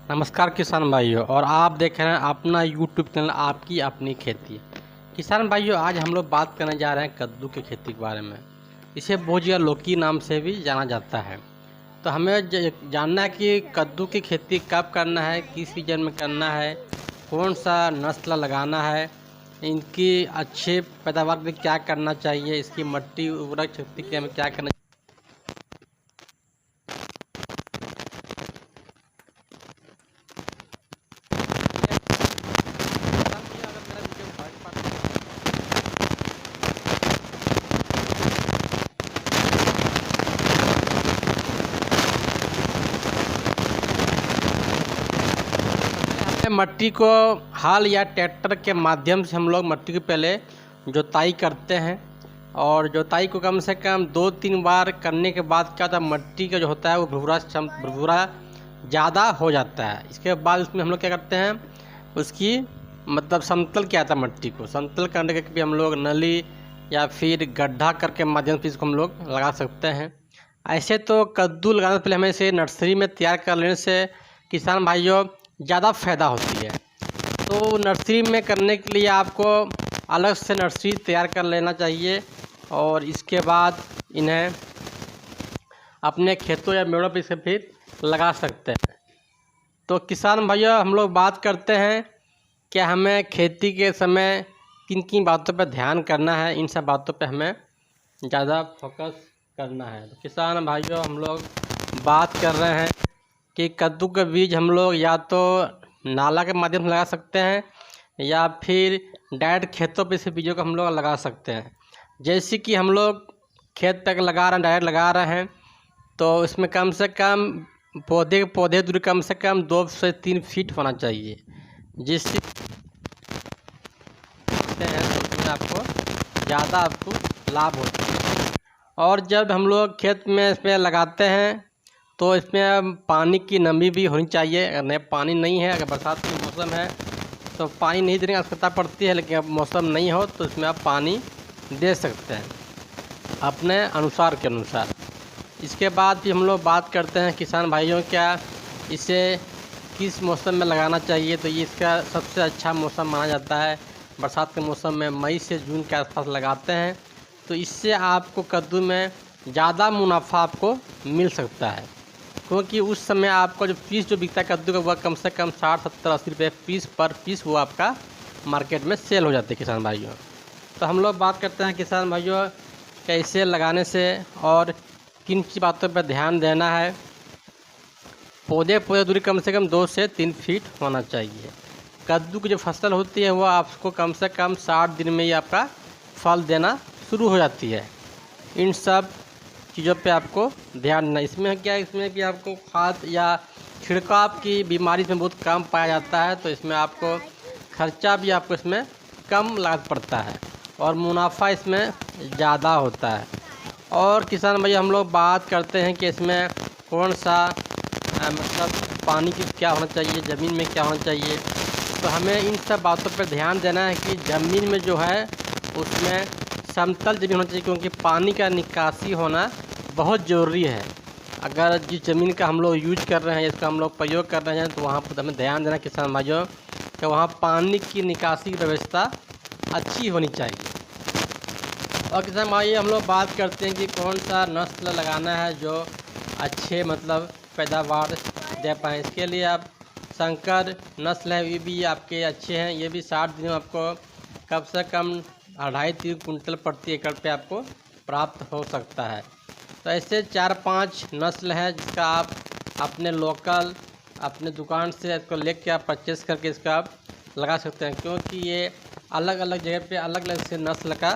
नमस्कार किसान भाइयों, और आप देख रहे हैं अपना यूट्यूब चैनल आपकी अपनी खेती। किसान भाइयों, आज हम लोग बात करने जा रहे हैं कद्दू की खेती के बारे में। इसे भुजिया लौकी नाम से भी जाना जाता है। तो हमें जानना है कि कद्दू की खेती कब करना है, किस सीजन में करना है, कौन सा नस्ल लगाना है, इनकी अच्छे पैदावार के लिए क्या करना चाहिए, इसकी मट्टी उर्वरक शक्ति के लिए हमें क्या करना। मट्टी को हल या ट्रैक्टर के माध्यम से हम लोग मट्टी की पहले जोताई करते हैं, और जोताई को कम से कम 2-3 बार करने के बाद क्या होता है, मट्टी का जो होता है वो भुरभुरा ज़्यादा हो जाता है। इसके बाद उसमें हम लोग क्या करते हैं, उसकी मतलब समतल किया जाता है। मट्टी को समतल करने के भी हम लोग नली या फिर गड्ढा करके माध्यम से इसको हम लोग लगा सकते हैं। ऐसे तो कद्दू लगाने से पहले हमें इसे नर्सरी में तैयार कर लेने से किसान भाइयों ज़्यादा फ़ायदा होती है। तो नर्सरी में करने के लिए आपको अलग से नर्सरी तैयार कर लेना चाहिए, और इसके बाद इन्हें अपने खेतों या मेड़ों पर इसे फिर लगा सकते हैं। तो किसान भाइयों, हम लोग बात करते हैं कि हमें खेती के समय किन किन बातों पर ध्यान करना है। इन सब बातों पर हमें ज़्यादा फोकस करना है। तो किसान भाइयों, हम लोग बात कर रहे हैं कि कद्दू के बीज हम लोग या तो नाला के माध्यम से लगा सकते हैं या फिर डायरेक्ट खेतों पे से बीजों को हम लोग लगा सकते हैं। जैसे कि हम लोग खेत तक लगा रहे हैं, डायरेक्ट लगा रहे हैं, तो इसमें कम से कम पौधे दूरी कम से कम 2 से 3 फीट होना चाहिए, जिससे इसमें आपको ज़्यादा लाभ होता है। और जब हम लोग खेत में इसमें लगाते हैं तो इसमें पानी की नमी भी होनी चाहिए। अगर नहीं पानी नहीं है, अगर बरसात का मौसम है तो पानी नहीं देने की आवश्यकता पड़ती है, लेकिन अब मौसम नहीं हो तो इसमें आप पानी दे सकते हैं अपने अनुसार के अनुसार। इसके बाद भी हम लोग बात करते हैं किसान भाइयों, क्या इसे किस मौसम में लगाना चाहिए। तो ये इसका सबसे अच्छा मौसम माना जाता है बरसात के मौसम में, मई से जून के आसपास लगाते हैं। तो इससे आपको कद्दू में ज़्यादा मुनाफा आपको मिल सकता है, क्योंकि उस समय आपको जो पीस जो बिकता है कद्दू का, वह कम से कम 60-70-80 रुपये पीस पर पीस वो आपका मार्केट में सेल हो जाते हैं किसान भाइयों। तो हम लोग बात करते हैं किसान भाइयों, कैसे लगाने से और किन ची बातों पर ध्यान देना है। पौधे दूरी कम से कम 2 से 3 फीट होना चाहिए। कद्दू की जो फसल होती है वह आपको कम से कम 60 दिन में ही आपका फल देना शुरू हो जाती है। इन सब चीज़ों पे आपको ध्यान देना। इसमें क्या है, इसमें कि आपको खाद या छिड़काव की बीमारी इसमें बहुत कम पाया जाता है, तो इसमें आपको खर्चा भी आपको इसमें कम लागत पड़ता है और मुनाफा इसमें ज़्यादा होता है। और किसान भाई, हम लोग बात करते हैं कि इसमें कौन सा मतलब पानी की क्या होना चाहिए, ज़मीन में क्या होना चाहिए। तो हमें इन सब बातों पर ध्यान देना है कि ज़मीन में जो है उसमें समतल ज़मीन होना चाहिए, क्योंकि पानी का निकासी होना बहुत ज़रूरी है। अगर जिस ज़मीन का हम लोग यूज कर रहे हैं, इसका हम लोग प्रयोग कर रहे हैं, तो वहाँ पर हमें ध्यान देना किसान भाइयों कि वहाँ पानी की निकासी की व्यवस्था अच्छी होनी चाहिए। और किसान भाई, हम लोग बात करते हैं कि कौन सा नस्ल लगाना है जो अच्छे मतलब पैदावार दे पाएँ। इसके लिए आप संकर नस्ल है, ये भी आपके अच्छे हैं। ये भी 60 दिन में आपको कम से कम 2.5-3 कुंटल प्रति एकड़ पे आपको प्राप्त हो सकता है। तो ऐसे 4-5 नस्ल हैं जिसका आप अपने लोकल अपने दुकान से इसको लेके आप परचेस करके इसका आप लगा सकते हैं, क्योंकि ये अलग अलग जगह पे अलग अलग से नस्ल का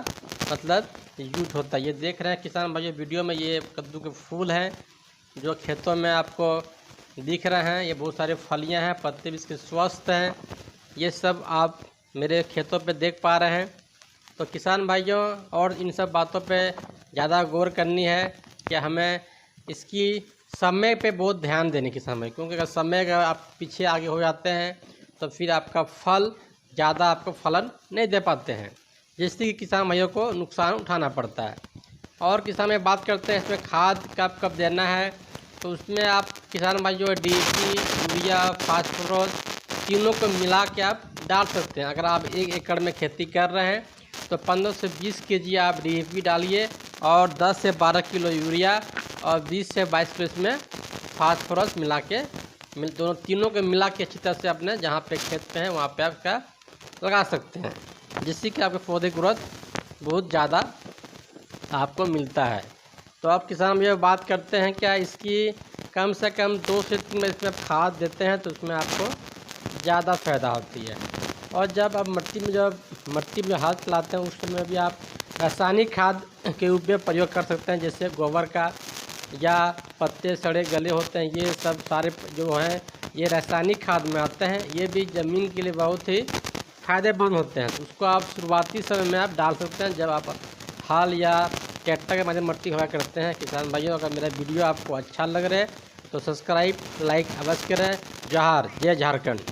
मतलब यूज होता है। ये देख रहे हैं किसान भाई वीडियो में, ये कद्दू के फूल हैं जो खेतों में आपको दिख रहे हैं। ये बहुत सारे फलियां हैं, पत्ते भी इसके स्वस्थ हैं। ये सब आप मेरे खेतों पे देख पा रहे हैं। तो किसान भाइयों, और इन सब बातों पे ज़्यादा गौर करनी है कि हमें इसकी समय पे बहुत ध्यान देने की समय, क्योंकि अगर समय का आप पीछे आगे हो जाते हैं तो फिर आपका फल ज़्यादा आपको फलन नहीं दे पाते हैं, जिससे कि किसान भाइयों को नुकसान उठाना पड़ता है। और किसान में बात करते हैं इसमें खाद कब कब देना है। तो उसमें आप किसान भाई जो है DAP, यूरिया, फास्फोरस तीनों को मिला के आप डाल सकते हैं। अगर आप 1 एकड़ में खेती कर रहे हैं तो 15 से 20 केजी आप DAP डालिए और 10 से 12 किलो यूरिया और 20 से 22 किलो इसमें फास्फोरस मिला के दोनों तीनों को मिला के अच्छी तरह से अपने जहाँ पे खेत पे है वहाँ पे आप क्या लगा सकते हैं, जिससे कि आपके पौधे ग्रोथ बहुत ज़्यादा आपको मिलता है। तो आप किसान भैया बात करते हैं क्या इसकी कम से कम 2 से 3 बार इसमें खाद देते हैं तो इसमें आपको ज़्यादा फ़ायदा होती है। और जब आप मट्टी में हाथ चलाते हैं उस समय भी आप रासायनिक खाद के रूप में प्रयोग कर सकते हैं, जैसे गोबर का या पत्ते सड़े गले होते हैं, ये सब सारे जो हैं ये रासायनिक खाद में आते हैं। ये भी ज़मीन के लिए बहुत ही फ़ायदेमंद होते हैं। तो उसको आप शुरुआती समय में आप डाल सकते हैं जब आप हाल या ट्रैक्टर के माध्यम मट्टी हुआ करते हैं। किसान भाइयों, अगर मेरा वीडियो आपको अच्छा लग रहा है तो सब्सक्राइब लाइक अवश्य करें। जोहार, जय झारखंड।